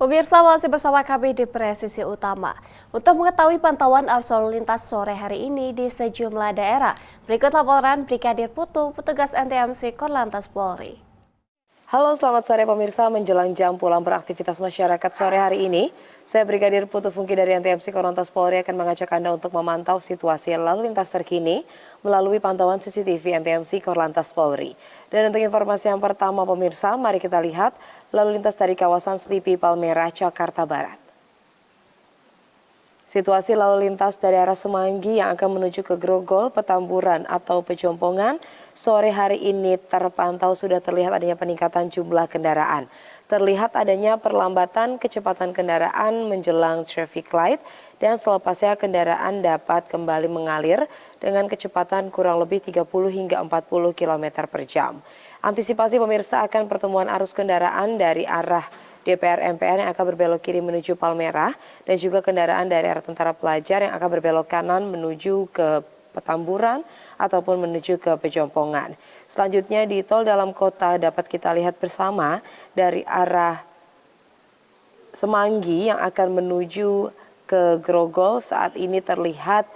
Pemirsa masih bersama kami di Presisi Utama. Untuk mengetahui pantauan arus lalu lintas sore hari ini di sejumlah daerah, berikut laporan Brigadir Putu, petugas NTMC Korlantas Polri. Halo, selamat sore pemirsa. Menjelang jam pulang beraktivitas masyarakat sore hari ini, saya Brigadir Putu Fungki dari NTMC Korlantas Polri akan mengajak Anda untuk memantau situasi lalu lintas terkini melalui pantauan CCTV NTMC Korlantas Polri. Dan untuk informasi yang pertama pemirsa, mari kita lihat lalu lintas dari kawasan Selipi Palmerah, Jakarta Barat. Situasi lalu lintas dari arah Semanggi yang akan menuju ke Grogol, Petamburan atau Pejompongan sore hari ini terpantau sudah terlihat adanya peningkatan jumlah kendaraan. Terlihat adanya perlambatan kecepatan kendaraan menjelang traffic light dan selepasnya kendaraan dapat kembali mengalir dengan kecepatan kurang lebih 30 hingga 40 km per jam. Antisipasi pemirsa akan pertemuan arus kendaraan dari arah DPR MPR yang akan berbelok kiri menuju Palmerah dan juga kendaraan dari arah Tentara Pelajar yang akan berbelok kanan menuju ke Petamburan ataupun menuju ke Pejompongan. Selanjutnya di tol dalam kota dapat kita lihat bersama dari arah Semanggi yang akan menuju ke Grogol saat ini terlihat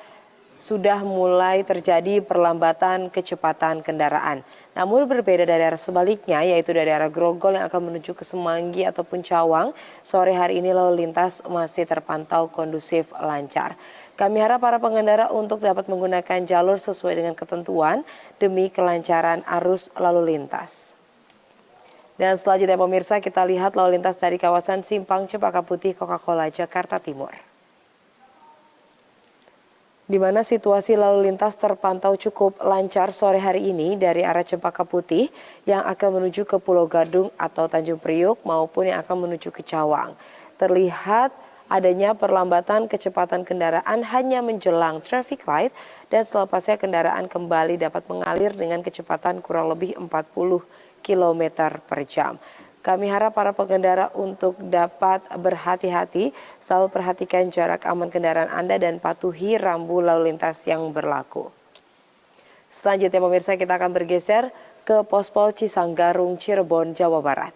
sudah mulai terjadi perlambatan kecepatan kendaraan. Namun berbeda dari arah sebaliknya, yaitu dari arah Grogol yang akan menuju ke Semanggi ataupun Cawang, sore hari ini lalu lintas masih terpantau kondusif lancar. Kami harap para pengendara untuk dapat menggunakan jalur sesuai dengan ketentuan demi kelancaran arus lalu lintas. Dan selanjutnya pemirsa, kita lihat lalu lintas dari kawasan Simpang Cempaka Putih, Coca-Cola, Jakarta Timur, di mana situasi lalu lintas terpantau cukup lancar sore hari ini dari arah Cempaka Putih yang akan menuju ke Pulau Gadung atau Tanjung Priuk maupun yang akan menuju ke Cawang. Terlihat adanya perlambatan kecepatan kendaraan hanya menjelang traffic light dan selepasnya kendaraan kembali dapat mengalir dengan kecepatan kurang lebih 40 km per jam. Kami harap para pengendara untuk dapat berhati-hati, selalu perhatikan jarak aman kendaraan Anda dan patuhi rambu lalu lintas yang berlaku. Selanjutnya pemirsa, kita akan bergeser ke Pospol Cisanggarung, Cirebon, Jawa Barat.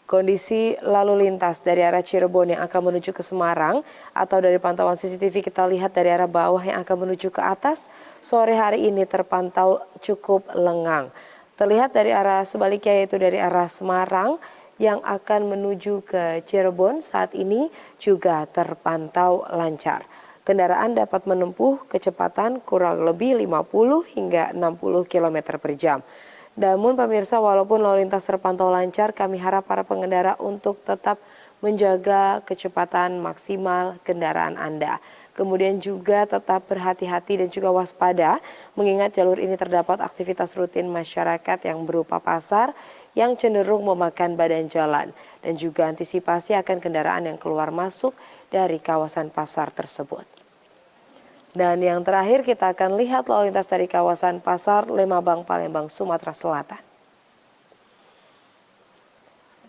Kondisi lalu lintas dari arah Cirebon yang akan menuju ke Semarang atau dari pantauan CCTV kita lihat dari arah bawah yang akan menuju ke atas, sore hari ini terpantau cukup lengang. Terlihat dari arah sebaliknya yaitu dari arah Semarang yang akan menuju ke Cirebon saat ini juga terpantau lancar. Kendaraan dapat menempuh kecepatan kurang lebih 50 hingga 60 km per jam. Namun pemirsa, walaupun lalu lintas terpantau lancar, kami harap para pengendara untuk tetap menjaga kecepatan maksimal kendaraan Anda. Kemudian juga tetap berhati-hati dan juga waspada mengingat jalur ini terdapat aktivitas rutin masyarakat yang berupa pasar yang cenderung memakan badan jalan dan juga antisipasi akan kendaraan yang keluar masuk dari kawasan pasar tersebut. Dan yang terakhir kita akan lihat lalu lintas dari kawasan Pasar Lemabang, Palembang, Sumatera Selatan.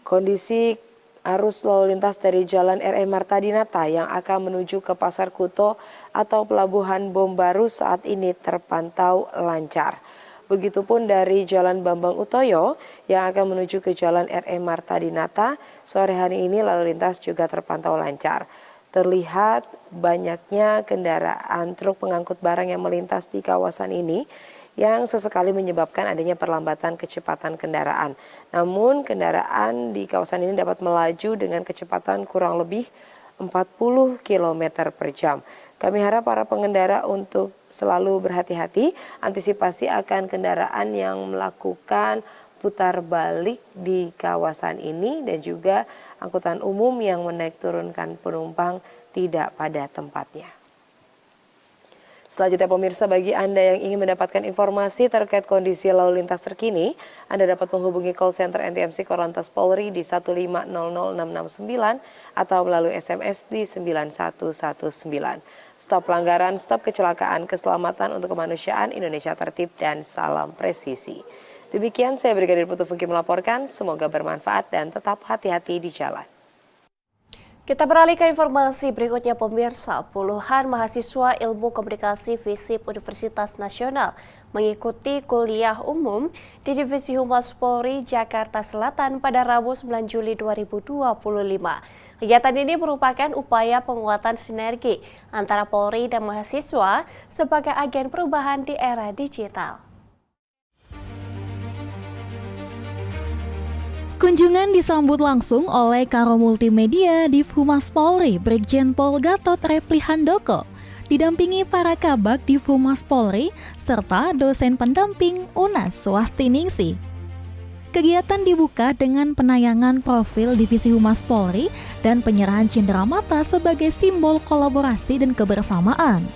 Kondisi arus lalu lintas dari Jalan R.E. Marta Dinata yang akan menuju ke Pasar Kuto atau Pelabuhan Bom Baru saat ini terpantau lancar. Begitupun dari Jalan Bambang Utoyo yang akan menuju ke Jalan R.E. Marta Dinata, sore hari ini lalu lintas juga terpantau lancar. Terlihat banyaknya kendaraan truk pengangkut barang yang melintas di kawasan ini yang sesekali menyebabkan adanya perlambatan kecepatan kendaraan. Namun kendaraan di kawasan ini dapat melaju dengan kecepatan kurang lebih 40 km per jam. Kami harap para pengendara untuk selalu berhati-hati, antisipasi akan kendaraan yang melakukan putar balik di kawasan ini dan juga angkutan umum yang menaik turunkan penumpang tidak pada tempatnya. Selanjutnya pemirsa, bagi Anda yang ingin mendapatkan informasi terkait kondisi lalu lintas terkini, Anda dapat menghubungi call center NTMC Korlantas Polri di 1500669 atau melalui SMS di 9119. Stop pelanggaran, stop kecelakaan, keselamatan untuk kemanusiaan, Indonesia tertib dan salam presisi. Demikian saya Brigadir Putu Fungki melaporkan, semoga bermanfaat dan tetap hati-hati di jalan. Kita beralih ke informasi berikutnya pemirsa. Puluhan mahasiswa ilmu komunikasi FISIP Universitas Nasional mengikuti kuliah umum di Divisi Humas Polri Jakarta Selatan pada Rabu 9 Juli 2025. Kegiatan ini merupakan upaya penguatan sinergi antara Polri dan mahasiswa sebagai agen perubahan di era digital. Kunjungan disambut langsung oleh Karo Multimedia Div Humas Polri Brigjen Pol Gatot Reply Handoko, didampingi para kabag Div Humas Polri serta dosen pendamping UNAS Swastiningsih. Kegiatan dibuka dengan penayangan profil Divisi Humas Polri dan penyerahan cenderamata sebagai simbol kolaborasi dan kebersamaan.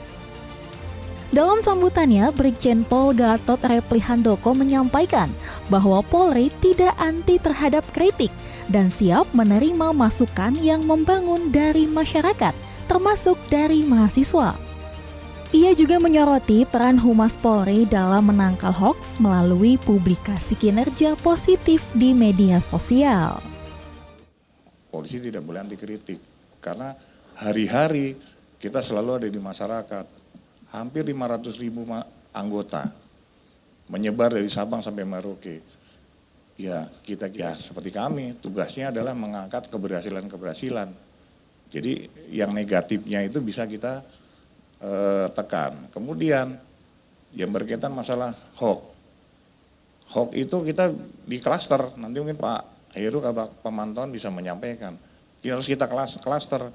Dalam sambutannya, Brigjen Pol Gatot Reply Handoko menyampaikan bahwa Polri tidak anti terhadap kritik dan siap menerima masukan yang membangun dari masyarakat, termasuk dari mahasiswa. Ia juga menyoroti peran Humas Polri dalam menangkal hoaks melalui publikasi kinerja positif di media sosial. Polisi tidak boleh anti kritik, karena hari-hari kita selalu ada di masyarakat. Hampir 500.000 anggota menyebar dari Sabang sampai Merauke. Ya, kita seperti kami, tugasnya adalah mengangkat keberhasilan-keberhasilan. Jadi yang negatifnya itu bisa kita tekan. Kemudian yang berkaitan masalah hoax. Hoax itu kita di klaster, nanti mungkin Pak Heru Kabak Pemantauan bisa menyampaikan. Harus kita klaster.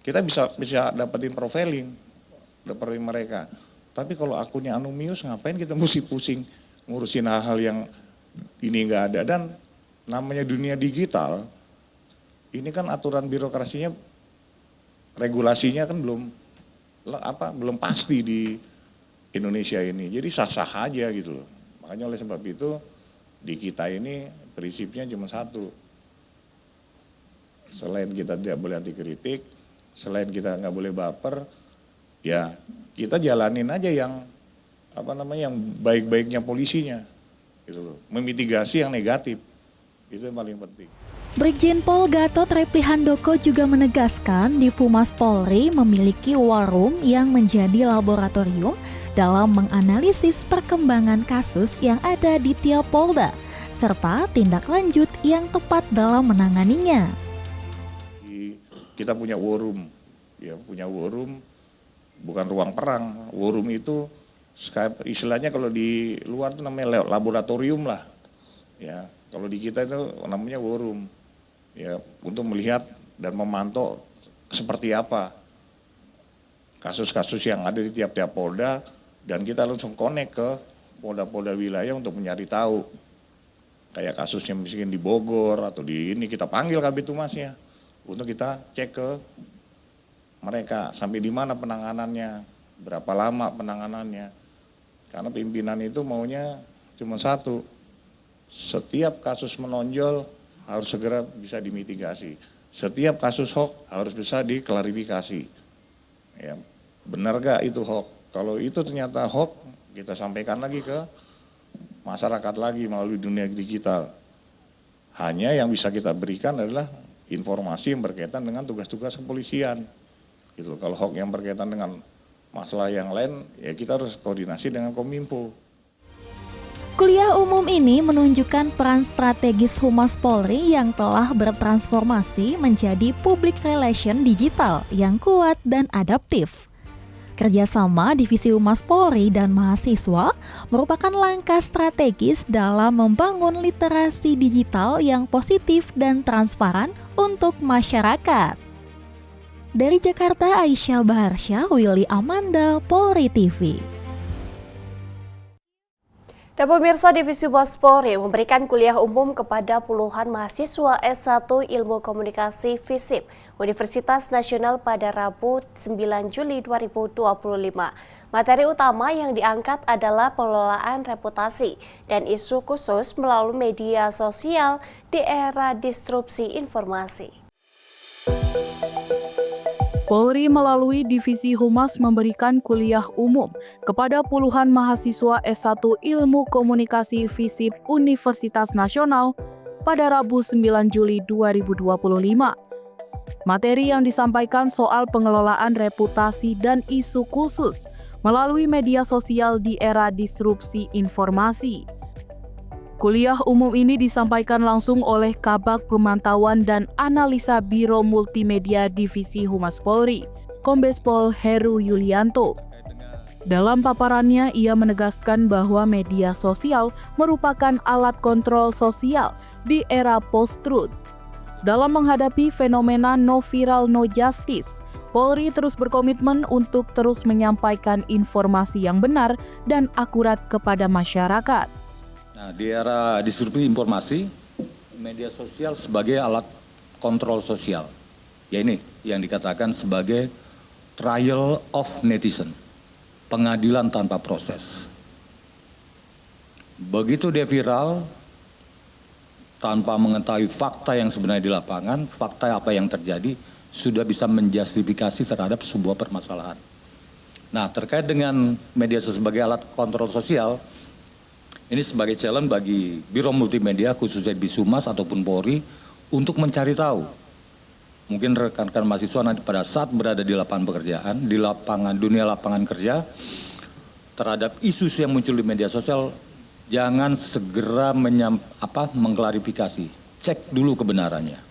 Kita bisa dapetin profiling dari mereka. Tapi kalau akunnya anonymous, ngapain kita mesti pusing ngurusin hal-hal yang ini nggak ada. Dan namanya dunia digital, ini kan aturan birokrasinya, regulasinya kan belum pasti di Indonesia ini. Jadi sah-sah aja gitu loh. Makanya oleh sebab itu di kita ini prinsipnya cuma satu. Selain kita tidak boleh anti kritik, selain kita nggak boleh baper, ya kita jalanin aja yang yang baik-baiknya polisinya, gitu loh. Memitigasi yang negatif, itu yang paling penting. Brigjen Pol Gatot Reply Handoko juga menegaskan Div Humas Polri memiliki war room yang menjadi laboratorium dalam menganalisis perkembangan kasus yang ada di tiap polda, serta tindak lanjut yang tepat dalam menanganinya. Kita punya war room, bukan ruang perang. War room itu istilahnya kalau di luar itu namanya laboratorium lah. Ya, kalau di kita itu namanya war room. Ya, untuk melihat dan memantau seperti apa kasus-kasus yang ada di tiap-tiap polda, dan kita langsung connect ke polda-polda wilayah untuk mencari tahu. Kayak kasusnya misalnya di Bogor atau di ini, kita panggil Kabid Humasnya untuk kita cek ke mereka sampai di mana penanganannya, berapa lama penanganannya. Karena pimpinan itu maunya cuma satu, setiap kasus menonjol harus segera bisa dimitigasi. Setiap kasus hoax harus bisa diklarifikasi. Ya, benar gak itu hoax? Kalau itu ternyata hoax, kita sampaikan lagi ke masyarakat lagi melalui dunia digital. Hanya yang bisa kita berikan adalah informasi yang berkaitan dengan tugas-tugas kepolisian. Gitu. Kalau hoax yang berkaitan dengan masalah yang lain, ya kita harus koordinasi dengan Kominfo. Kuliah umum ini menunjukkan peran strategis Humas Polri yang telah bertransformasi menjadi public relation digital yang kuat dan adaptif. Kerjasama Divisi Humas Polri dan mahasiswa merupakan langkah strategis dalam membangun literasi digital yang positif dan transparan untuk masyarakat. Dari Jakarta, Aisyah Baharsyah, Willy Amanda, Polri TV. Dan pemirsa, Divisi Humas Polri memberikan kuliah umum kepada puluhan mahasiswa S1 Ilmu Komunikasi FISIP Universitas Nasional pada Rabu 9 Juli 2025. Materi utama yang diangkat adalah pengelolaan reputasi dan isu khusus melalui media sosial di era disrupsi informasi. Polri melalui Divisi Humas memberikan kuliah umum kepada puluhan mahasiswa S1 Ilmu Komunikasi FISIP Universitas Nasional pada Rabu 9 Juli 2025. Materi yang disampaikan soal pengelolaan reputasi dan isu khusus melalui media sosial di era disrupsi informasi. Kuliah umum ini disampaikan langsung oleh Kabag Pemantauan dan Analisa Biro Multimedia Divisi Humas Polri, Kombes Pol Heru Yulianto. Dalam paparannya, ia menegaskan bahwa media sosial merupakan alat kontrol sosial di era post-truth. Dalam menghadapi fenomena no viral no justice, Polri terus berkomitmen untuk terus menyampaikan informasi yang benar dan akurat kepada masyarakat. Nah, di era disrupsi informasi, media sosial sebagai alat kontrol sosial. Ya ini yang dikatakan sebagai trial of netizen, pengadilan tanpa proses. Begitu dia viral, tanpa mengetahui fakta yang sebenarnya di lapangan, fakta apa yang terjadi, sudah bisa menjustifikasi terhadap sebuah permasalahan. Nah, terkait dengan media sosial sebagai alat kontrol sosial, ini sebagai challenge bagi Biro Multimedia, khususnya di Humas ataupun Polri, untuk mencari tahu. Mungkin rekan-rekan mahasiswa nanti pada saat berada di lapangan pekerjaan, di lapangan dunia lapangan kerja, terhadap isu yang muncul di media sosial, jangan segera mengklarifikasi. Cek dulu kebenarannya.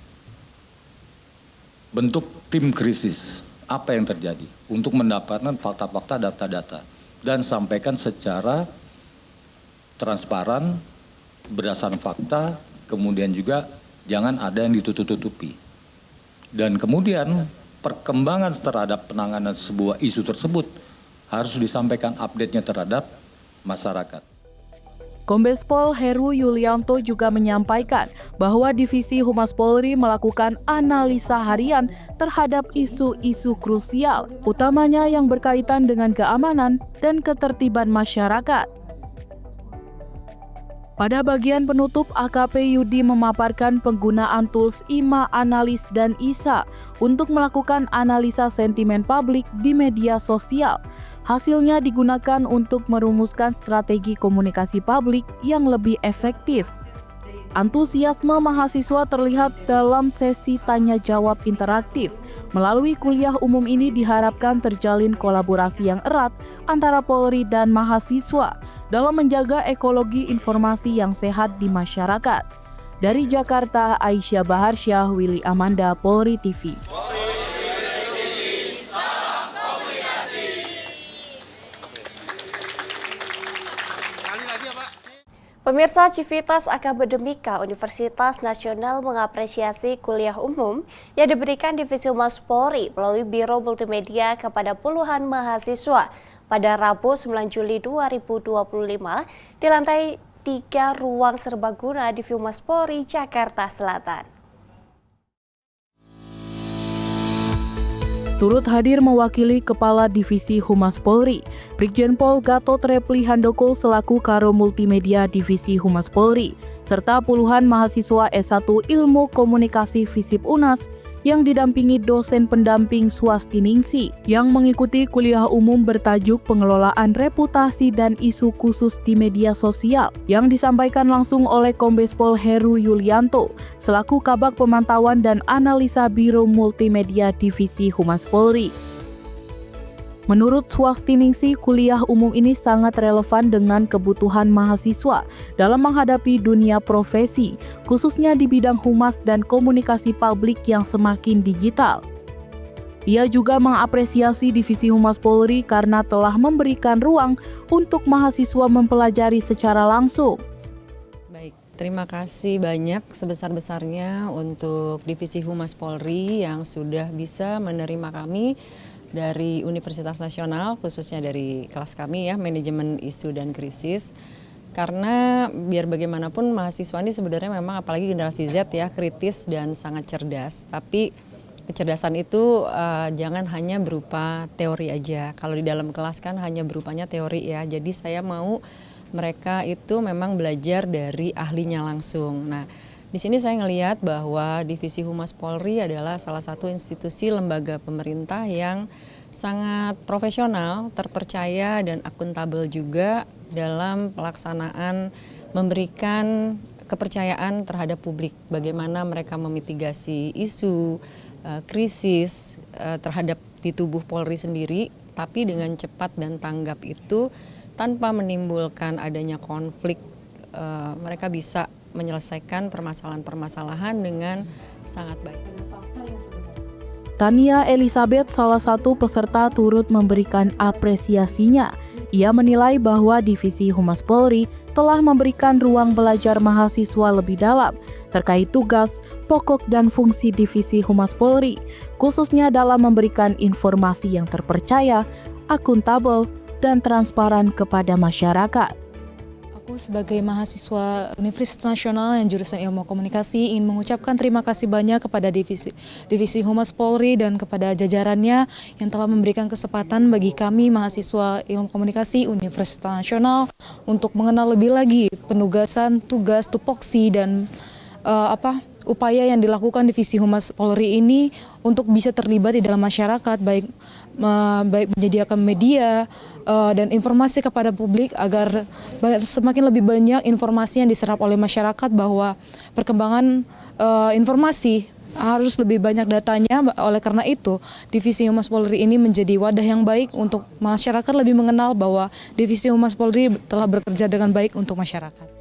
Bentuk tim krisis, apa yang terjadi, untuk mendapatkan fakta-fakta, data-data, dan sampaikan secara transparan, berdasarkan fakta, kemudian juga jangan ada yang ditutup-tutupi. Dan kemudian perkembangan terhadap penanganan sebuah isu tersebut harus disampaikan update-nya terhadap masyarakat. Kombes Pol Heru Yulianto juga menyampaikan bahwa Divisi Humas Polri melakukan analisa harian terhadap isu-isu krusial, utamanya yang berkaitan dengan keamanan dan ketertiban masyarakat. Pada bagian penutup, AKP Yudi memaparkan penggunaan tools IMA Analis dan ISA untuk melakukan analisa sentimen publik di media sosial. Hasilnya digunakan untuk merumuskan strategi komunikasi publik yang lebih efektif. Antusiasme mahasiswa terlihat dalam sesi tanya-jawab interaktif. Melalui kuliah umum ini diharapkan terjalin kolaborasi yang erat antara Polri dan mahasiswa dalam menjaga ekologi informasi yang sehat di masyarakat. Dari Jakarta, Aisyah Baharsyah, Willy Amanda, Polri TV. Pemirsa, Civitas Akademika Universitas Nasional mengapresiasi kuliah umum yang diberikan Divisi Humas Polri melalui Biro Multimedia kepada puluhan mahasiswa pada Rabu 9 Juli 2025 di lantai 3 Ruang Serbaguna Divisi Humas Polri, Jakarta Selatan. Turut hadir mewakili Kepala Divisi Humas Polri, Brigjen Pol Gatot Repli Handoko selaku Karo Multimedia Divisi Humas Polri, serta puluhan mahasiswa S1 Ilmu Komunikasi FISIP UNAS yang didampingi dosen pendamping Swastiningsi yang mengikuti kuliah umum bertajuk Pengelolaan Reputasi dan Isu Khusus di Media Sosial yang disampaikan langsung oleh Kombes Pol Heru Yulianto selaku Kabag Pemantauan dan Analisa Biro Multimedia Divisi Humas Polri. Menurut Swastiningsi, kuliah umum ini sangat relevan dengan kebutuhan mahasiswa dalam menghadapi dunia profesi, khususnya di bidang humas dan komunikasi publik yang semakin digital. Ia juga mengapresiasi Divisi Humas Polri karena telah memberikan ruang untuk mahasiswa mempelajari secara langsung. Baik, terima kasih banyak sebesar-besarnya untuk Divisi Humas Polri yang sudah bisa menerima kami dari Universitas Nasional, khususnya dari kelas kami ya, Manajemen Isu dan Krisis. Karena biar bagaimanapun mahasiswa ini sebenarnya memang apalagi generasi Z ya, kritis dan sangat cerdas. Tapi kecerdasan itu jangan hanya berupa teori aja. Kalau di dalam kelas kan hanya berupanya teori ya. Jadi saya mau mereka itu memang belajar dari ahlinya langsung. Nah, di sini saya ngelihat bahwa Divisi Humas Polri adalah salah satu institusi lembaga pemerintah yang sangat profesional, terpercaya dan akuntabel juga dalam pelaksanaan memberikan kepercayaan terhadap publik. Bagaimana mereka memitigasi isu, krisis terhadap di tubuh Polri sendiri, tapi dengan cepat dan tanggap itu tanpa menimbulkan adanya konflik, mereka bisa menyelesaikan permasalahan-permasalahan dengan sangat baik. Tania Elizabeth, salah satu peserta, turut memberikan apresiasinya. Ia menilai bahwa Divisi Humas Polri telah memberikan ruang belajar mahasiswa lebih dalam terkait tugas, pokok, dan fungsi Divisi Humas Polri, khususnya dalam memberikan informasi yang terpercaya, akuntabel, dan transparan kepada masyarakat. Aku sebagai mahasiswa Universitas Nasional yang jurusan Ilmu Komunikasi ingin mengucapkan terima kasih banyak kepada Divisi Humas Polri dan kepada jajarannya yang telah memberikan kesempatan bagi kami mahasiswa Ilmu Komunikasi Universitas Nasional untuk mengenal lebih lagi penugasan, tugas, tupoksi, dan upaya yang dilakukan Divisi Humas Polri ini untuk bisa terlibat di dalam masyarakat, baik menyediakan media dan informasi kepada publik agar semakin lebih banyak informasi yang diserap oleh masyarakat, bahwa perkembangan informasi harus lebih banyak datanya. Oleh karena itu, Divisi Humas Polri ini menjadi wadah yang baik untuk masyarakat lebih mengenal bahwa Divisi Humas Polri telah bekerja dengan baik untuk masyarakat.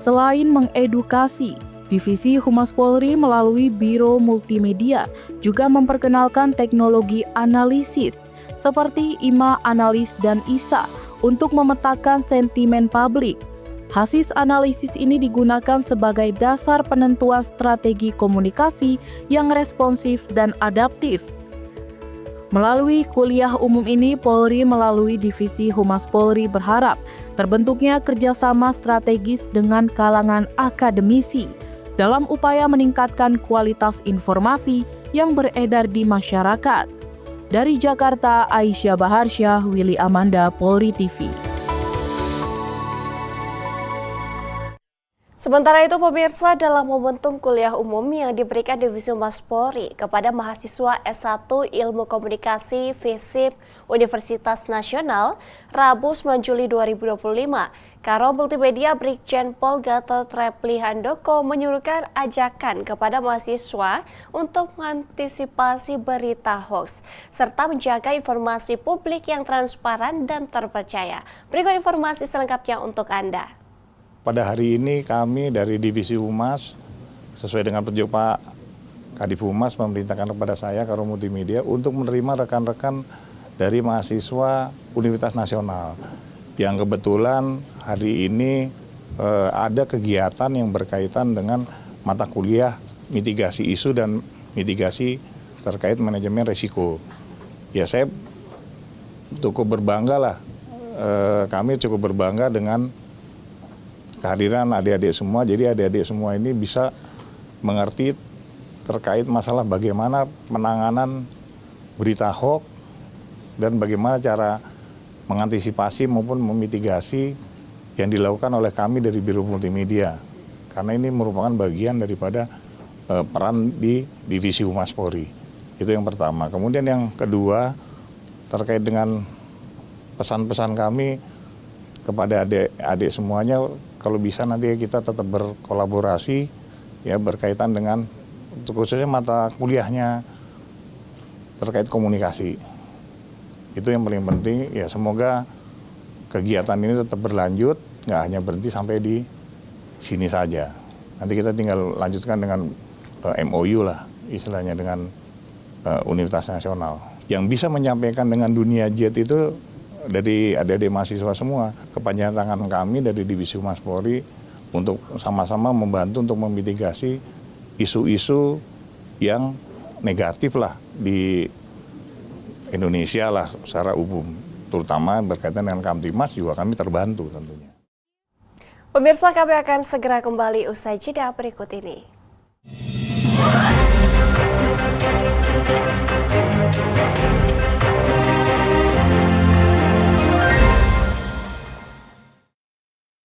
Selain mengedukasi, Divisi Humas Polri melalui Biro Multimedia juga memperkenalkan teknologi analisis seperti IMA Analis dan ISA untuk memetakan sentimen publik. Hasil analisis ini digunakan sebagai dasar penentuan strategi komunikasi yang responsif dan adaptif. Melalui kuliah umum ini, Polri melalui Divisi Humas Polri berharap terbentuknya kerjasama strategis dengan kalangan akademisi dalam upaya meningkatkan kualitas informasi yang beredar di masyarakat. Dari Jakarta, Aisyah Baharsyah, Willy Amanda, Polri TV. Sementara itu, pemirsa, dalam momentum kuliah umum yang diberikan Divisi Humas Polri kepada mahasiswa S1 Ilmu Komunikasi FISIP Universitas Nasional, Rabu 9 Juli 2025, Karo Multimedia Brigjen Pol Gatot Reply Handoko menyuruhkan ajakan kepada mahasiswa untuk mengantisipasi berita hoax, serta menjaga informasi publik yang transparan dan terpercaya. Berikut informasi selengkapnya untuk Anda. Pada hari ini kami dari Divisi Humas, sesuai dengan petunjuk Pak Kadif Humas, memerintahkan kepada saya, Karo Multimedia, untuk menerima rekan-rekan dari mahasiswa Universitas Nasional. Yang kebetulan hari ini ada kegiatan yang berkaitan dengan mata kuliah mitigasi isu dan mitigasi terkait manajemen risiko. Ya, saya cukup berbangga lah, kami cukup berbangga dengan kehadiran adik-adik semua. Jadi adik-adik semua ini bisa mengerti terkait masalah bagaimana penanganan berita hoax dan bagaimana cara mengantisipasi maupun memitigasi yang dilakukan oleh kami dari Biro Multimedia. Karena ini merupakan bagian daripada peran di Divisi Humas Polri. Itu yang pertama. Kemudian yang kedua, terkait dengan pesan-pesan kami kepada adik-adik semuanya, kalau bisa nanti kita tetap berkolaborasi ya, berkaitan dengan khususnya mata kuliahnya terkait komunikasi. Itu yang paling penting ya, semoga kegiatan ini tetap berlanjut, nggak hanya berhenti sampai di sini saja. Nanti kita tinggal lanjutkan dengan MOU lah istilahnya dengan Universitas Nasional. Yang bisa menyampaikan dengan dunia jet itu dari adik-adik mahasiswa semua. Kepanjangan tangan kami dari Divisi Humas Polri untuk sama-sama membantu untuk memitigasi isu-isu yang negatif lah di Indonesia lah secara umum. Terutama berkaitan dengan Kamtimas juga kami terbantu tentunya. Pemirsa, kami akan segera kembali usai jeda berikut ini.